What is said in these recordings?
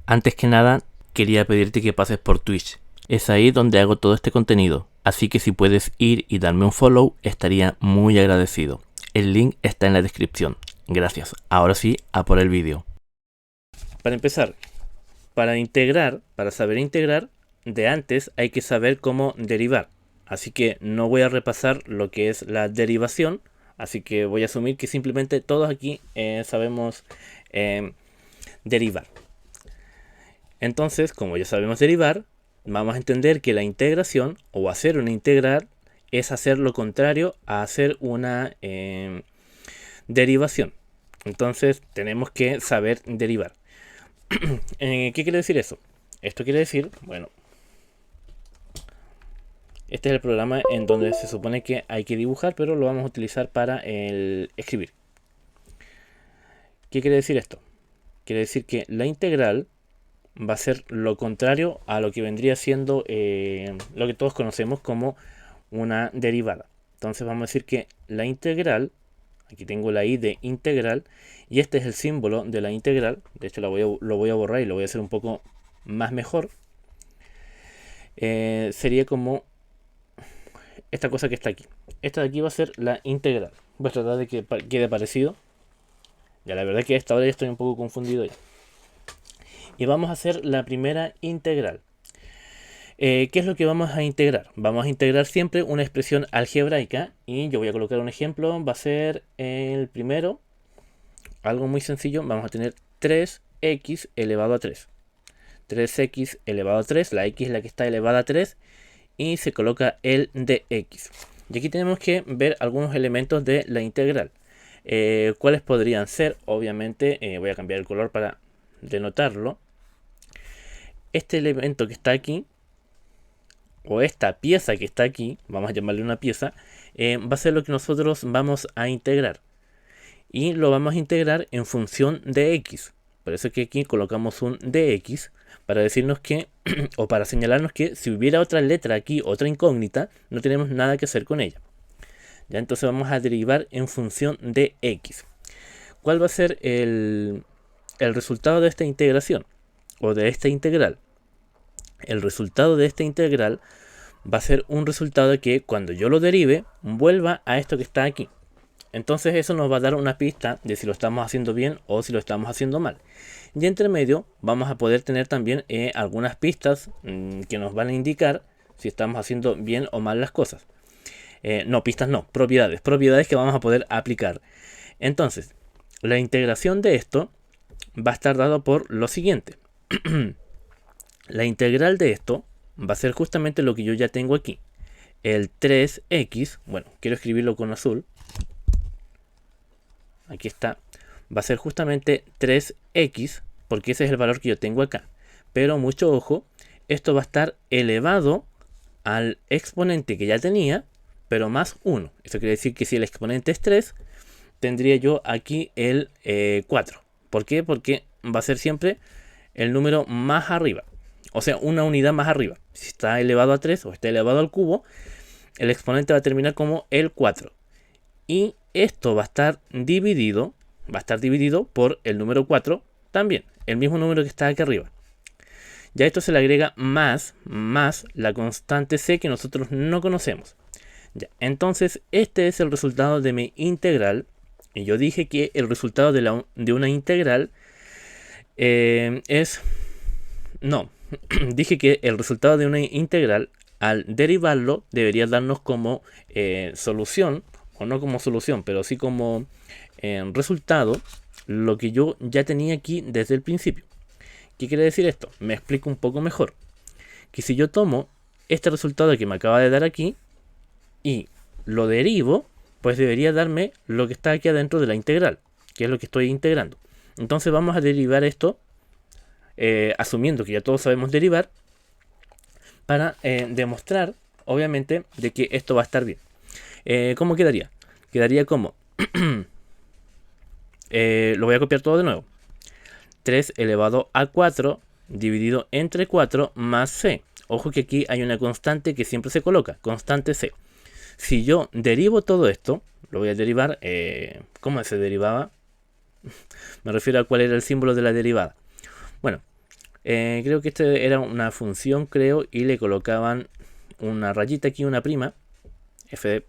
Antes que nada, quería pedirte que pases por Twitch. Es ahí donde hago todo este contenido, así que si puedes ir y darme un follow, estaría muy agradecido. El link está en la descripción. Gracias. Ahora sí, a por el vídeo. Para empezar, para saber integrar, de antes hay que saber cómo derivar. Así que no voy a repasar lo que es la derivación, así que voy a asumir que simplemente todos aquí sabemos derivar. Entonces, como ya sabemos derivar, vamos a entender que la integración o hacer una integral es hacer lo contrario a hacer una derivación. Entonces tenemos que saber derivar. ¿Qué quiere decir eso? Esto quiere decir, bueno, este es el programa en donde se supone que hay que dibujar, pero lo vamos a utilizar para el escribir. ¿Qué quiere decir esto? Quiere decir que la integral va a ser lo contrario a lo que vendría siendo lo que todos conocemos como una derivada. Entonces vamos a decir que la integral, aquí tengo la i de integral, y este es el símbolo de la integral. De hecho lo voy a borrar y lo voy a hacer un poco más mejor. Sería como esta cosa que está aquí. Esta de aquí va a ser la integral. Voy a tratar de que quede parecido. Ya la verdad que a esta hora ya estoy un poco confundido ya. Y vamos a hacer la primera integral. ¿Qué es lo que vamos a integrar? Vamos a integrar siempre una expresión algebraica y yo voy a colocar un ejemplo. Va a ser el primero, algo muy sencillo. Vamos a tener 3x elevado a 3. 3x elevado a 3, la x es la que está elevada a 3 y se coloca el de x. Y aquí tenemos que ver algunos elementos de la integral. ¿Cuáles podrían ser? Obviamente voy a cambiar el color para denotarlo. Este elemento que está aquí, o esta pieza que está aquí, vamos a llamarle una pieza, va a ser lo que nosotros vamos a integrar. Y lo vamos a integrar en función de x. Por eso que aquí colocamos un dx para decirnos que, o para señalarnos que si hubiera otra letra aquí, otra incógnita, no tenemos nada que hacer con ella. Ya entonces vamos a derivar en función de x. ¿Cuál va a ser el resultado de esta integración? O de esta integral. El resultado de esta integral va a ser un resultado que cuando yo lo derive, vuelva a esto que está aquí. Entonces eso nos va a dar una pista de si lo estamos haciendo bien o si lo estamos haciendo mal. Y entre medio vamos a poder tener también algunas pistas que nos van a indicar si estamos haciendo bien o mal las cosas. No, pistas no, propiedades. Propiedades que vamos a poder aplicar. Entonces, la integración de esto va a estar dado por lo siguiente. La integral de esto va a ser justamente lo que yo ya tengo aquí. El 3x, bueno, quiero escribirlo con azul. Aquí está. Va a ser justamente 3x, porque ese es el valor que yo tengo acá. Pero mucho ojo, esto va a estar elevado al exponente que ya tenía, pero más 1. Eso quiere decir que si el exponente es 3, tendría yo aquí el 4. ¿Por qué? Porque va a ser siempre el número más arriba. O sea, una unidad más arriba. Si está elevado a 3 o está elevado al cubo, el exponente va a terminar como el 4. Y esto va a estar dividido por el número 4 también, el mismo número que está aquí arriba. Ya esto se le agrega más la constante c que nosotros no conocemos. Ya, entonces este es el resultado de mi integral. Y yo dije que el resultado de una integral dije que el resultado de una integral al derivarlo debería darnos como solución, o no como solución, pero sí como resultado, lo que yo ya tenía aquí desde el principio. ¿Qué quiere decir esto? Me explico un poco mejor. Que si yo tomo este resultado que me acaba de dar aquí y lo derivo, pues debería darme lo que está aquí adentro de la integral, que es lo que estoy integrando. Entonces vamos a derivar esto, asumiendo que ya todos sabemos derivar, para demostrar, obviamente, de que esto va a estar bien. ¿Cómo quedaría? Quedaría como... lo voy a copiar todo de nuevo. 3 elevado a 4 dividido entre 4 más c. Ojo que aquí hay una constante que siempre se coloca, constante c. Si yo derivo todo esto, lo voy a derivar, ¿cómo se derivaba? Me refiero a cuál era el símbolo de la derivada. Bueno, Creo que este era una función, creo, y le colocaban una rayita aquí, una prima, f',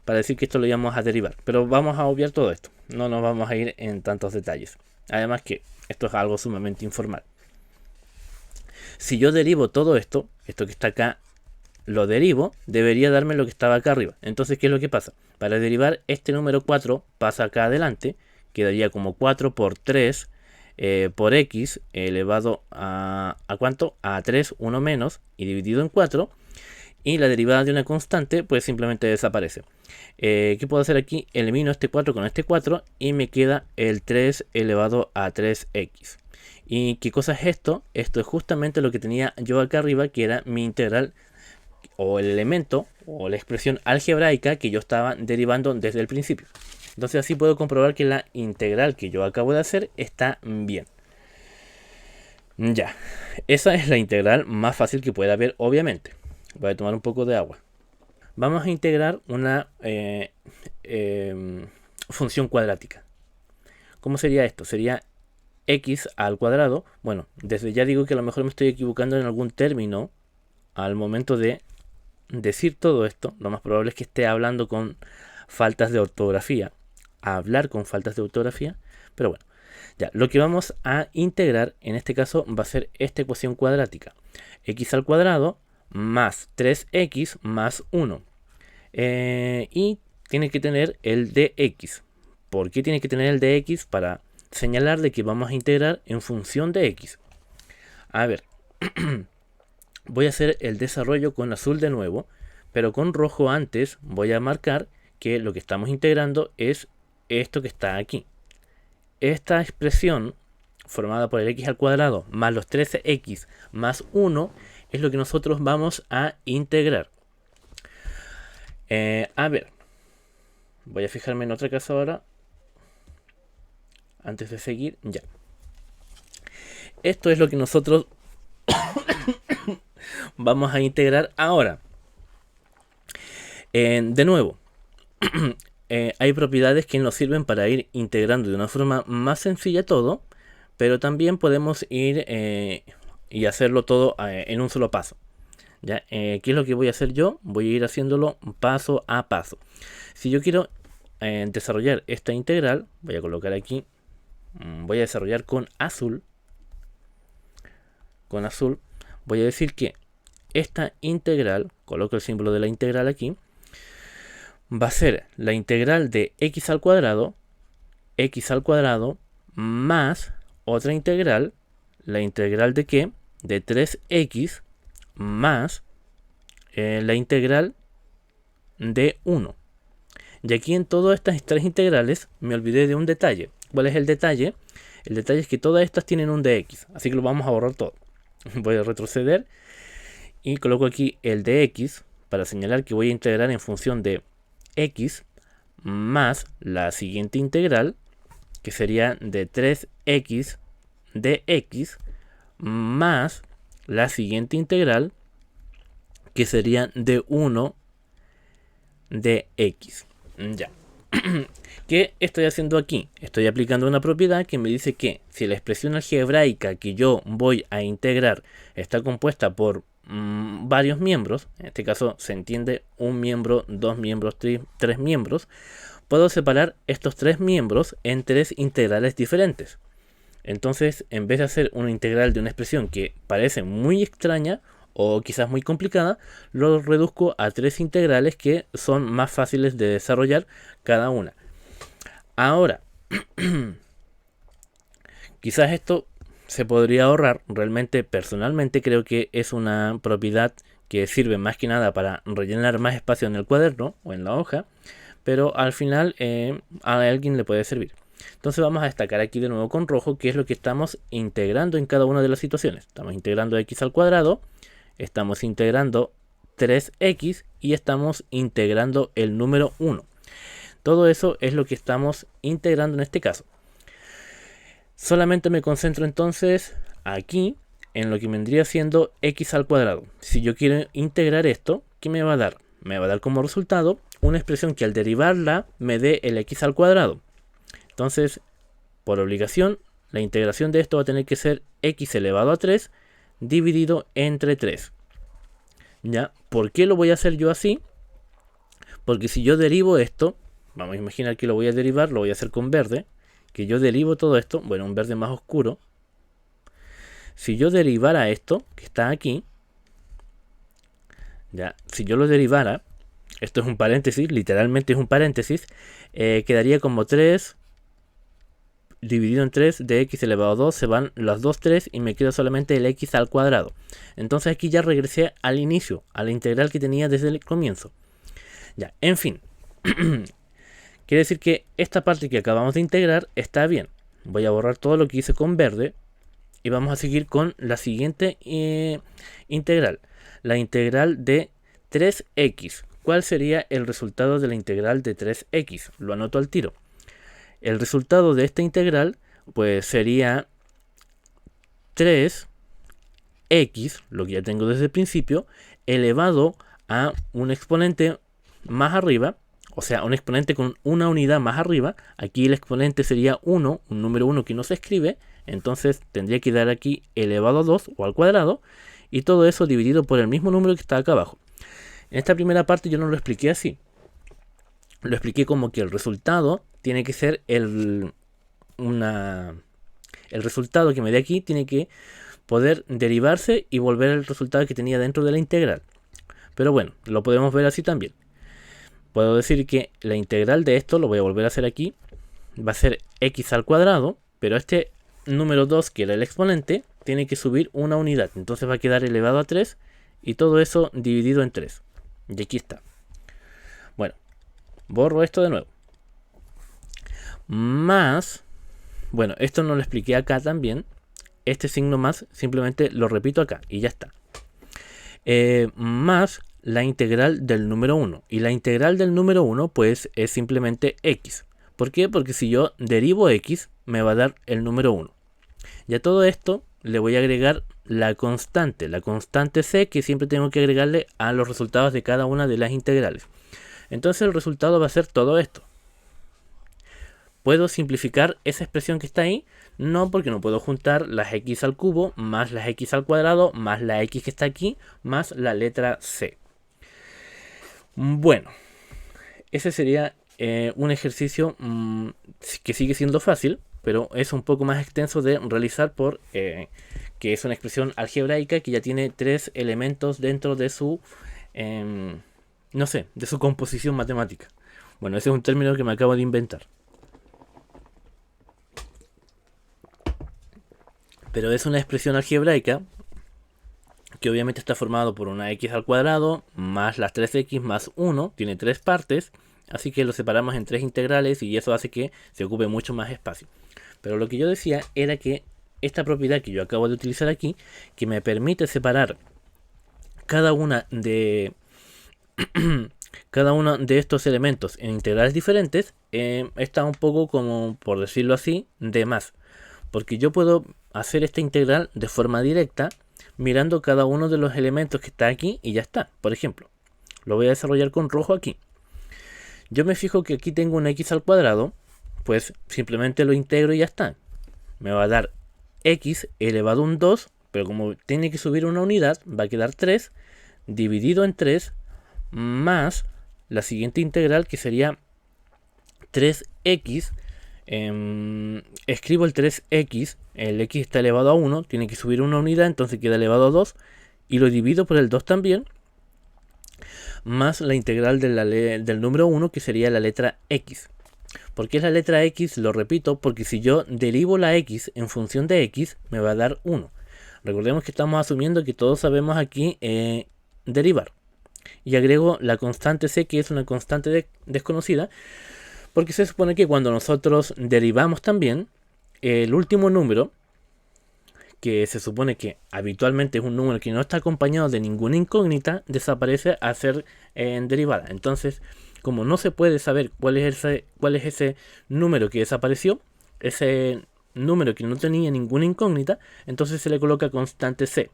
para decir que esto lo íbamos a derivar. Pero vamos a obviar todo esto, no nos vamos a ir en tantos detalles. Además que esto es algo sumamente informal. Si yo derivo todo esto que está acá, lo derivo, debería darme lo que estaba acá arriba. Entonces, ¿qué es lo que pasa? Para derivar este número 4 pasa acá adelante, quedaría como 4 por 3 por x elevado ¿a cuánto? A 3, 1 menos, y dividido en 4. Y la derivada de una constante pues simplemente desaparece. ¿Qué puedo hacer aquí? Elimino este 4 con este 4 y me queda el 3 elevado a 3x. ¿Y qué cosa es esto? Esto es justamente lo que tenía yo acá arriba, que era mi integral, o el elemento o la expresión algebraica que yo estaba derivando desde el principio. Entonces así puedo comprobar que la integral que yo acabo de hacer está bien. Ya, esa es la integral más fácil que pueda haber, obviamente. Voy a tomar un poco de agua. Vamos a integrar una función cuadrática. ¿Cómo sería esto? Sería x al cuadrado. Bueno, desde ya digo que a lo mejor me estoy equivocando en algún término al momento de decir todo esto. Lo más probable es que esté hablando con faltas de ortografía. Hablar con faltas de ortografía. Pero bueno, ya, lo que vamos a integrar en este caso va a ser esta ecuación cuadrática. X al cuadrado más 3x más 1. Y tiene que tener el dx. ¿Por qué tiene que tener el dx? Para señalar de que vamos a integrar en función de x. A ver, voy a hacer el desarrollo con azul de nuevo, pero con rojo antes voy a marcar que lo que estamos integrando es esto que está aquí. Esta expresión formada por el x al cuadrado más los 13x más 1 es lo que nosotros vamos a integrar. A ver, voy a fijarme en otra cosa ahora. Antes de seguir, ya. Esto es lo que nosotros vamos a integrar ahora. De nuevo, hay propiedades que nos sirven para ir integrando de una forma más sencilla todo, pero también podemos ir y hacerlo todo en un solo paso. ¿Ya? ¿Qué es lo que voy a hacer yo? Voy a ir haciéndolo paso a paso. Si yo quiero desarrollar esta integral, voy a colocar aquí, voy a desarrollar con azul. Con azul voy a decir que esta integral, coloco el símbolo de la integral aquí, va a ser la integral de x al cuadrado más otra integral, la integral de ¿qué? De 3x más la integral de 1. Y aquí en todas estas tres integrales me olvidé de un detalle. ¿Cuál es el detalle? El detalle es que todas estas tienen un dx, así que lo vamos a borrar todo. Voy a retroceder y coloco aquí el dx para señalar que voy a integrar en función de x más la siguiente integral, que sería de 3x de x más la siguiente integral, que sería de 1 de x. Ya. ¿Qué estoy haciendo aquí? Estoy aplicando una propiedad que me dice que si la expresión algebraica que yo voy a integrar está compuesta por varios miembros, en este caso se entiende un miembro, dos miembros, tres miembros, puedo separar estos tres miembros en tres integrales diferentes. Entonces, en vez de hacer una integral de una expresión que parece muy extraña o quizás muy complicada, lo reduzco a tres integrales que son más fáciles de desarrollar cada una. Ahora, quizás esto se podría ahorrar. Realmente, personalmente, creo que es una propiedad que sirve más que nada para rellenar más espacio en el cuaderno o en la hoja, pero al final a alguien le puede servir. Entonces vamos a destacar aquí de nuevo con rojo qué es lo que estamos integrando en cada una de las situaciones. Estamos integrando x al cuadrado, estamos integrando 3x y estamos integrando el número 1. Todo eso es lo que estamos integrando en este caso. Solamente me concentro entonces aquí en lo que vendría siendo x al cuadrado. Si yo quiero integrar esto, ¿qué me va a dar? Me va a dar como resultado una expresión que al derivarla me dé el x al cuadrado. Entonces, por obligación, la integración de esto va a tener que ser 3x elevado a 3 dividido entre 3. ¿Ya? ¿Por qué lo voy a hacer yo así? Porque si yo derivo esto, vamos a imaginar que lo voy a derivar, lo voy a hacer con verde, que yo derivo todo esto, bueno, un verde más oscuro. Si yo derivara esto, que está aquí, ya, si yo lo derivara, esto es un paréntesis, literalmente es un paréntesis, quedaría como 3 dividido en 3 de x elevado a 2, se van las dos 3 y me queda solamente el x al cuadrado. Entonces aquí ya regresé al inicio, a la integral que tenía desde el comienzo. Ya, en fin. Quiere decir que esta parte que acabamos de integrar está bien. Voy a borrar todo lo que hice con verde y vamos a seguir con la siguiente integral. La integral de 3x. ¿Cuál sería el resultado de la integral de 3x? Lo anoto al tiro. El resultado de esta integral pues sería 3x, lo que ya tengo desde el principio, elevado a un exponente más arriba, o sea, un exponente con una unidad más arriba. Aquí el exponente sería 1, un número 1 que no se escribe, entonces tendría que dar aquí elevado a 2 o al cuadrado, y todo eso dividido por el mismo número que está acá abajo. En esta primera parte yo no lo expliqué así, lo expliqué como que el resultado tiene que ser el resultado que me dé aquí tiene que poder derivarse y volver al resultado que tenía dentro de la integral. Pero bueno, lo podemos ver así también. Puedo decir que la integral de esto, lo voy a volver a hacer aquí, va a ser x al cuadrado, pero este número 2, que era el exponente, tiene que subir una unidad. Entonces va a quedar elevado a 3 y todo eso dividido en 3. Y aquí está. Bueno, borro esto de nuevo. Más, bueno, esto no lo expliqué acá también. Este signo más simplemente lo repito acá y ya está. Más la integral del número 1. Y la integral del número 1 pues es simplemente x. ¿Por qué? Porque si yo derivo x me va a dar el número 1. Y a todo esto le voy a agregar la constante c, que siempre tengo que agregarle a los resultados de cada una de las integrales. Entonces el resultado va a ser todo esto. ¿Puedo simplificar esa expresión que está ahí? No, porque no puedo juntar las x al cubo más las x al cuadrado más la x que está aquí más la letra c. Bueno, ese sería un ejercicio que sigue siendo fácil, pero es un poco más extenso de realizar por que es una expresión algebraica que ya tiene 3 elementos dentro de su, no sé, de su composición matemática. Bueno, ese es un término que me acabo de inventar. Pero es una expresión algebraica que obviamente está formado por una x al cuadrado más las 3x más 1, tiene 3 partes, así que lo separamos en 3 integrales y eso hace que se ocupe mucho más espacio. Pero lo que yo decía era que esta propiedad que yo acabo de utilizar aquí, que me permite separar cada una de estos elementos en integrales diferentes, está un poco como, por decirlo así, de más. Porque yo puedo hacer esta integral de forma directa mirando cada uno de los elementos que está aquí y ya está. Por ejemplo, lo voy a desarrollar con rojo aquí. Yo me fijo que aquí tengo un x al cuadrado, pues simplemente lo integro y ya está. Me va a dar x elevado a un 2, pero como tiene que subir una unidad, va a quedar 3 dividido en 3 más la siguiente integral que sería 3x. Escribo el 3x, el x está elevado a 1, tiene que subir una unidad, entonces queda elevado a 2, y lo divido por el 2 también, más la integral del número 1, que sería la letra x. ¿Por qué es la letra x? Lo repito, porque si yo derivo la x en función de x, me va a dar 1. Recordemos que estamos asumiendo que todos sabemos aquí derivar. Y agrego la constante c, que es una constante desconocida, porque se supone que cuando nosotros derivamos también, el último número, que se supone que habitualmente es un número que no está acompañado de ninguna incógnita, desaparece al ser derivada. Entonces, como no se puede saber cuál es ese número que desapareció, ese número que no tenía ninguna incógnita, entonces se le coloca constante c.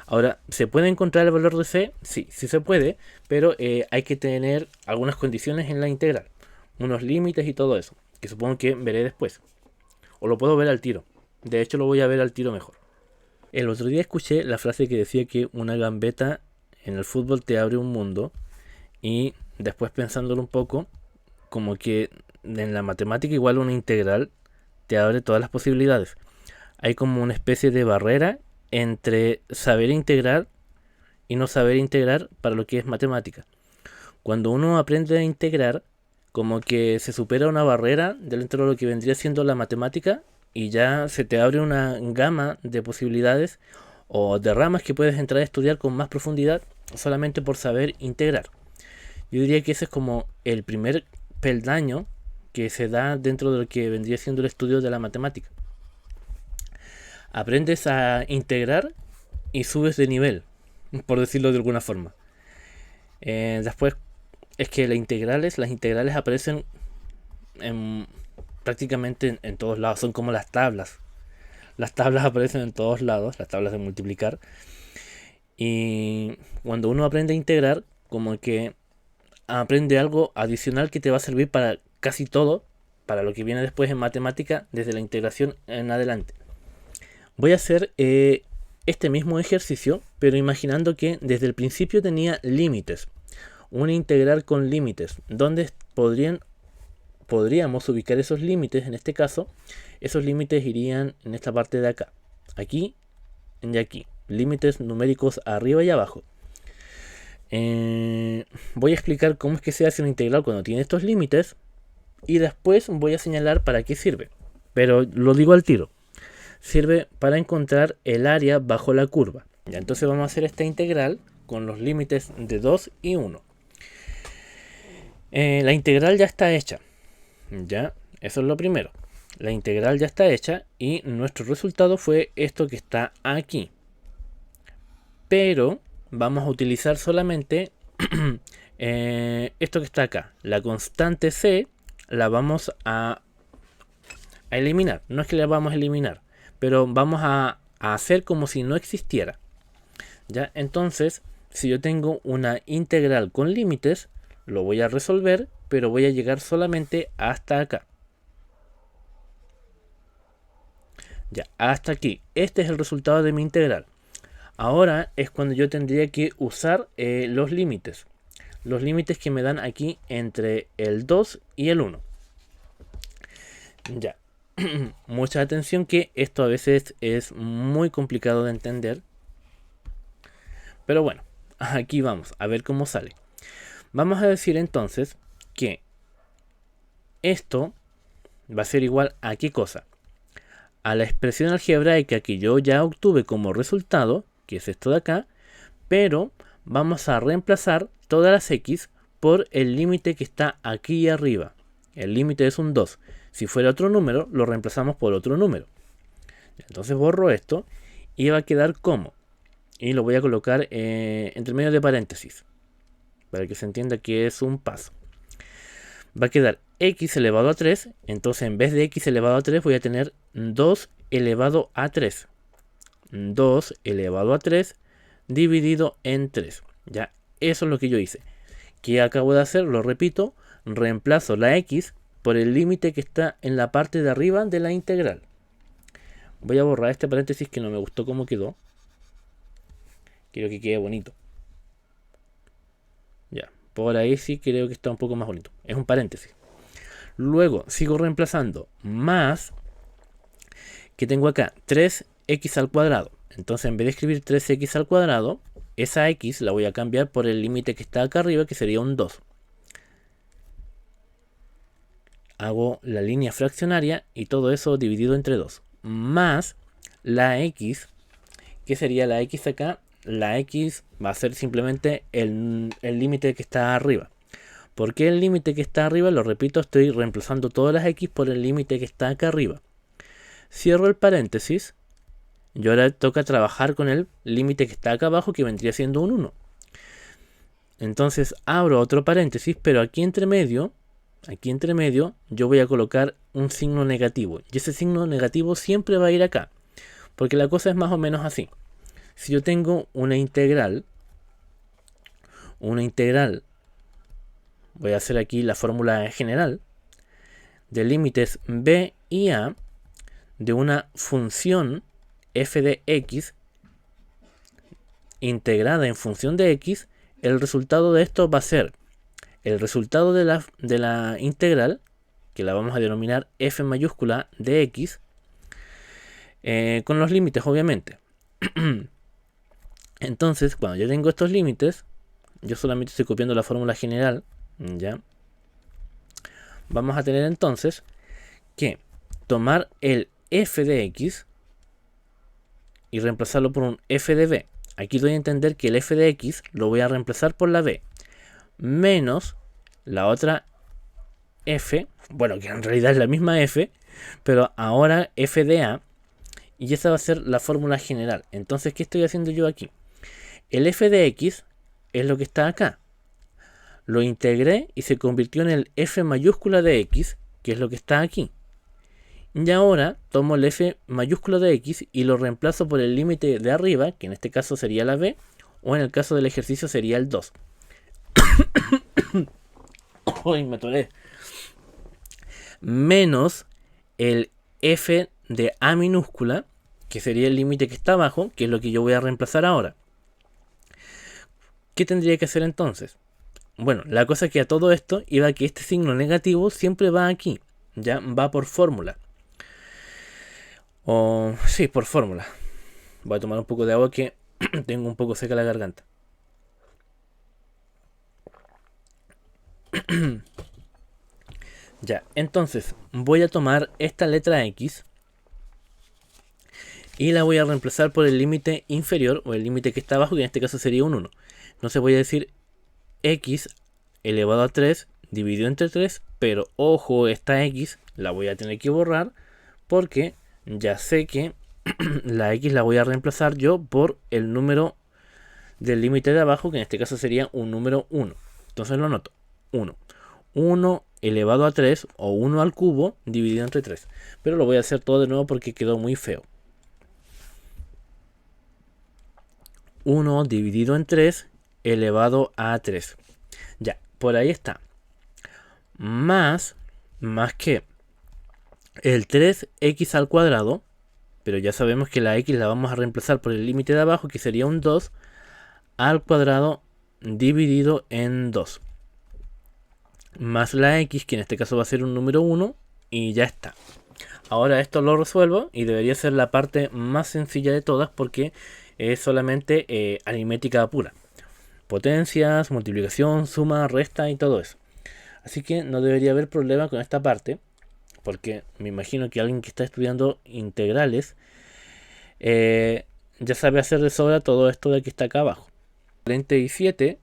Ahora, ¿se puede encontrar el valor de c? Sí, sí se puede, pero hay que tener algunas condiciones en la integral. Unos límites y todo eso, que supongo que veré después. O lo puedo ver al tiro. De hecho, lo voy a ver al tiro mejor. El otro día escuché la frase que decía que una gambeta en el fútbol te abre un mundo, y después pensándolo un poco, como que en la matemática igual una integral te abre todas las posibilidades. Hay como una especie de barrera entre saber integrar y no saber integrar para lo que es matemática. Cuando uno aprende a integrar, como que se supera una barrera dentro de lo que vendría siendo la matemática y ya se te abre una gama de posibilidades o de ramas que puedes entrar a estudiar con más profundidad solamente por saber integrar. Yo diría que ese es como el primer peldaño que se da dentro de lo que vendría siendo el estudio de la matemática. Aprendes a integrar y subes de nivel, por decirlo de alguna forma. Después es que las integrales aparecen prácticamente en todos lados, son como las tablas. Las tablas aparecen en todos lados, las tablas de multiplicar. Y cuando uno aprende a integrar, como que aprende algo adicional que te va a servir para casi todo, para lo que viene después en matemática, desde la integración en adelante. Voy a hacer este mismo ejercicio, pero imaginando que desde el principio tenía límites. Un integral con límites, donde podríamos ubicar esos límites. En este caso, esos límites irían en esta parte de acá, aquí y aquí, límites numéricos arriba y abajo. Voy a explicar cómo es que se hace una integral cuando tiene estos límites y después voy a señalar para qué sirve, pero lo digo al tiro. Sirve para encontrar el área bajo la curva. Ya, entonces vamos a hacer esta integral con los límites de 2 y 1. La integral ya está hecha. Ya, eso es lo primero. La integral ya está hecha y nuestro resultado fue esto que está aquí. Pero vamos a utilizar solamente esto que está acá. La constante c la vamos a eliminar. No es que la vamos a eliminar, pero vamos a hacer como si no existiera. ¿Ya? Entonces, si yo tengo una integral con límites, lo voy a resolver, pero voy a llegar solamente hasta acá. Ya, hasta aquí. Este es el resultado de mi integral. Ahora es cuando yo tendría que usar los límites. Los límites que me dan aquí entre el 2 y el 1. Ya. Mucha atención que esto a veces es muy complicado de entender. Pero bueno, aquí vamos a ver cómo sale. Vamos a decir entonces que esto va a ser igual a ¿qué cosa? A la expresión algebraica que yo ya obtuve como resultado, que es esto de acá, pero vamos a reemplazar todas las x por el límite que está aquí arriba. El límite es un 2. Si fuera otro número, lo reemplazamos por otro número. Entonces borro esto y va a quedar como. Y lo voy a colocar entre medio de paréntesis, para que se entienda que es un paso. Va a quedar x elevado a 3. Entonces en vez de x elevado a 3 voy a tener 2 elevado a 3. 2 elevado a 3 dividido en 3. Ya, eso es lo que yo hice. ¿Qué acabo de hacer? Lo repito. Reemplazo la x por el límite que está en la parte de arriba de la integral. Voy a borrar este paréntesis que no me gustó cómo quedó. Quiero que quede bonito. Ya, por ahí sí creo que está un poco más bonito. Es un paréntesis. Luego sigo reemplazando más, que tengo acá 3x al cuadrado. Entonces en vez de escribir 3x al cuadrado, esa x la voy a cambiar por el límite que está acá arriba, que sería un 2. Hago la línea fraccionaria y todo eso dividido entre 2. Más la x, que sería la x acá. La x va a ser simplemente el límite que está arriba. ¿Por qué el límite que está arriba? Lo repito, estoy reemplazando todas las x por el límite que está acá arriba. Cierro el paréntesis. Y ahora toca trabajar con el límite que está acá abajo, que vendría siendo un 1. Entonces abro otro paréntesis, pero aquí entre medio yo voy a colocar un signo negativo. Y ese signo negativo siempre va a ir acá, porque la cosa es más o menos así. Si yo tengo una integral, voy a hacer aquí la fórmula general, de límites b y a de una función f de x integrada en función de x, el resultado de esto va a ser el resultado de la integral, que la vamos a denominar f mayúscula de x, con los límites obviamente. Entonces, cuando yo tengo estos límites, yo solamente estoy copiando la fórmula general, ¿ya? Vamos a tener entonces que tomar el f de x y reemplazarlo por un f de b. Aquí doy a entender que el f de x lo voy a reemplazar por la b, menos la otra f, bueno, que en realidad es la misma f, pero ahora f de a, y esa va a ser la fórmula general. Entonces, ¿qué estoy haciendo yo aquí? El f de x es lo que está acá. Lo integré y se convirtió en el f mayúscula de x, que es lo que está aquí. Y ahora tomo el f mayúscula de x y lo reemplazo por el límite de arriba, que en este caso sería la b, o en el caso del ejercicio sería el 2. Uy, me atoré. Menos el f de a minúscula, que sería el límite que está abajo, que es lo que yo voy a reemplazar ahora. ¿Qué tendría que hacer entonces? Bueno, la cosa es que a todo esto iba que este signo negativo siempre va aquí, ya va por fórmula. Sí, por fórmula. Voy a tomar un poco de agua que tengo un poco seca la garganta. Ya, entonces voy a tomar esta letra x y la voy a reemplazar por el límite inferior o el límite que está abajo, que en este caso sería un 1. Entonces voy a decir x elevado a 3 dividido entre 3, pero ojo, esta x la voy a tener que borrar porque ya sé que la x la voy a reemplazar yo por el número del límite de abajo, que en este caso sería un número 1. Entonces lo anoto, 1. 1 elevado a 3 o 1 al cubo dividido entre 3. Pero lo voy a hacer todo de nuevo porque quedó muy feo. 1 dividido en 3 elevado a 3. Ya, por ahí está. Más que el 3x al cuadrado, pero ya sabemos que la x la vamos a reemplazar por el límite de abajo, que sería un 2 al cuadrado dividido en 2. Más la x, que en este caso va a ser un número 1, y ya está. Ahora esto lo resuelvo y debería ser la parte más sencilla de todas porque es solamente aritmética pura. Potencias, multiplicación, suma, resta y todo eso. Así que no debería haber problema con esta parte, porque me imagino que alguien que está estudiando integrales ya sabe hacer de sobra todo esto de que está acá abajo. 47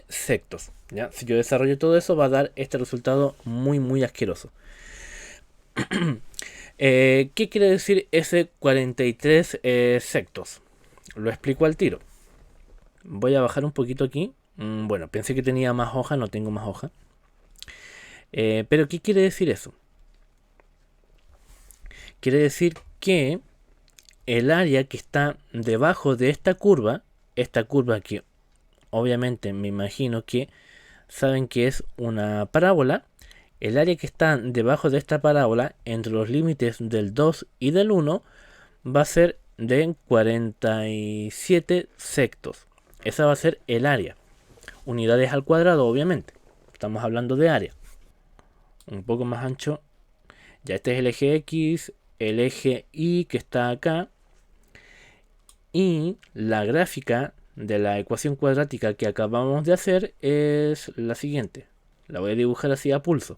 sectos. ¿Ya? Si yo desarrollo todo eso va a dar este resultado muy asqueroso. ¿Qué quiere decir ese 43 sectos? Lo explico al tiro. Voy a bajar un poquito aquí. Bueno, pensé que tenía más hoja, no tengo más hoja. Pero ¿qué quiere decir eso? Quiere decir que el área que está debajo de esta curva que obviamente me imagino que saben que es una parábola, el área que está debajo de esta parábola entre los límites del 2 y del 1 va a ser de 47 sectos. Esa va a ser el área. Unidades al cuadrado, obviamente. Estamos hablando de área. Un poco más ancho. Ya este es el eje X, el eje Y que está acá. Y la gráfica de la ecuación cuadrática que acabamos de hacer es la siguiente. La voy a dibujar así a pulso.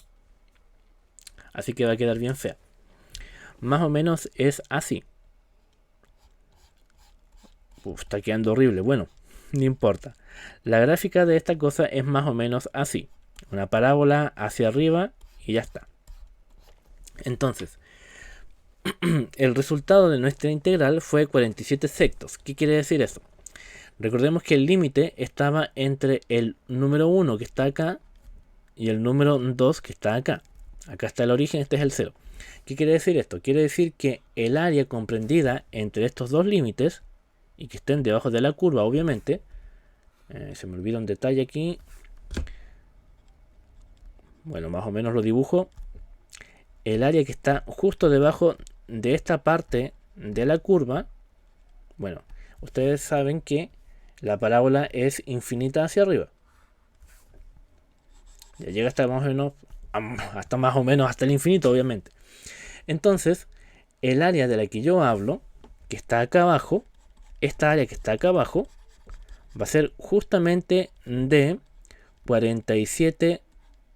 Así que va a quedar bien fea. Más o menos es así. Está quedando horrible. Bueno, no importa. La gráfica de esta cosa es más o menos así. Una parábola hacia arriba y ya está. Entonces, el resultado de nuestra integral fue 47 sectos. ¿Qué quiere decir eso? Recordemos que el límite estaba entre el número 1 que está acá y el número 2 que está acá. Acá está el origen, este es el 0. ¿Qué quiere decir esto? Quiere decir que el área comprendida entre estos dos límites y que estén debajo de la curva, obviamente. Se me olvida un detalle aquí. Bueno, más o menos lo dibujo. El área que está justo debajo de esta parte de la curva, bueno, ustedes saben que la parábola es infinita hacia arriba. Ya llega hasta más o menos hasta el infinito, obviamente. Entonces, el área de la que yo hablo, que está acá abajo, esta área que está acá abajo, va a ser justamente de 47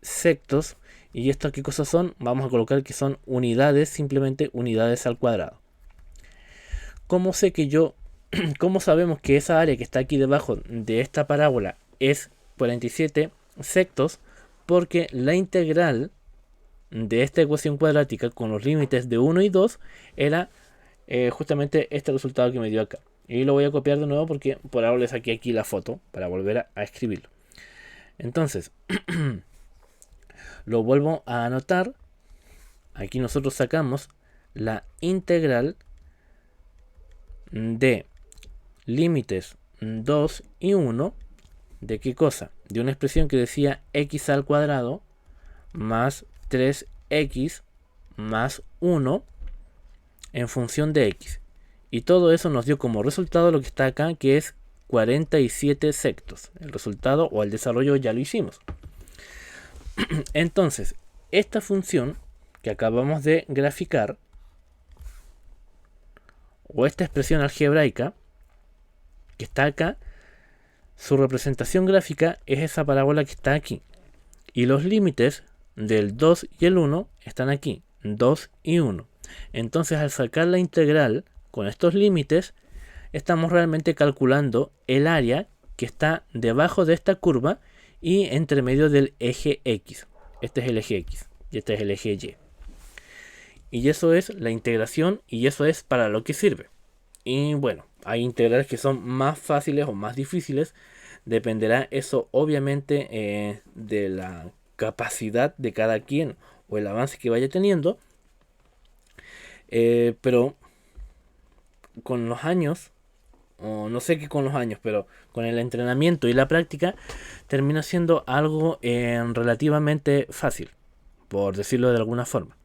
sectos. ¿Y esto qué cosas son? Vamos a colocar que son unidades, simplemente unidades al cuadrado. ¿Cómo sé que cómo sabemos que esa área que está aquí debajo de esta parábola es 47 sectos? Porque la integral de esta ecuación cuadrática con los límites de 1 y 2 era justamente este resultado que me dio acá. Y lo voy a copiar de nuevo porque por ahora le saqué aquí la foto para volver a escribirlo. Entonces, lo vuelvo a anotar. Aquí nosotros sacamos la integral de límites 2 y 1. ¿De qué cosa? De una expresión que decía x al cuadrado más 3x más 1 en función de x. Y todo eso nos dio como resultado lo que está acá, que es 47 sectos. El resultado o el desarrollo ya lo hicimos. Entonces, esta función que acabamos de graficar, o esta expresión algebraica que está acá, su representación gráfica es esa parábola que está aquí. Y los límites del 2 y el 1 están aquí, 2 y 1. Entonces, al sacar la integral con estos límites, estamos realmente calculando el área que está debajo de esta curva y entre medio del eje X. Este es el eje X y este es el eje Y. Y eso es la integración y eso es para lo que sirve. Y bueno, hay integrales que son más fáciles o más difíciles. Dependerá eso obviamente de la capacidad de cada quien o el avance que vaya teniendo. Pero con los años, o no sé qué con los años, pero con el entrenamiento y la práctica, termina siendo algo relativamente fácil, por decirlo de alguna forma.